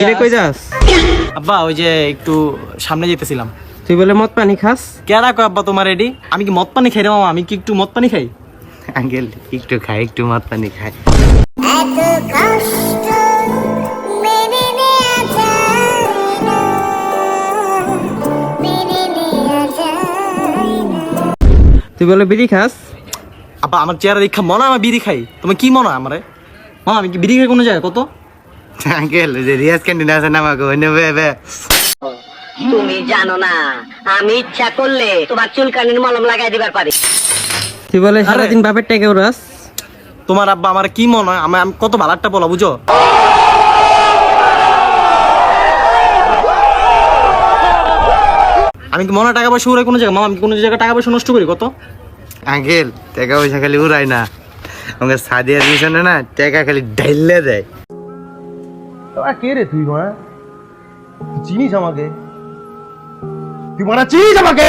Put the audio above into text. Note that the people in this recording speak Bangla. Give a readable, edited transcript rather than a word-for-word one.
কিরে কই যাস? আব্বা ওই যে একটু সামনে যেতেছিলাম। তুই বলে মদ পানি খাস? কেডা কয় আব্বা তোমার রেডি? আমি কি মদ পানি খাই রে মামা? আমি কি একটু মদ পানি খাই? আঙ্কেল একটু খাই, একটু মদ পানি খাই। তুই বলে বিড়ি খাস? আব্বা আমার চেহারা দেখা মনে হয় আমার বিড়ি খাই। তুমি কি মনে হয় আমারে? মামা আমি কি বিড়ি খাই কোনো জায়গায় কত? আঙ্কেল যে রিয়াজ ক্যান্টিন আছে না আমাকে ওই নেবে। তুমি জানো না আমি ইচ্ছা করলে তোমার চুলকানির মলম লাগাই দিবার পারি। তুই বলে সারাদিন বাপের টাকা উড়াস? তোমার আব্বা আমার কি মনে হয়? আমি কত ভালো একটা বলা বুঝো? আমি কি মনে হয় টাকা পয়সা উড়াই কোনো জায়গায়? মামা আমি কোনো জায়গায় টাকা পয়সা নষ্ট করি কত? আঙ্কেল টাকা পয়সা খালি উড়াই না, আমাকে সাদিয়ার মিশনে না টাকা খালি ঢাইলে দেয়। তোরা কে রে তুই? চিনিস আমাকে? তুই চিনিস আমাকে?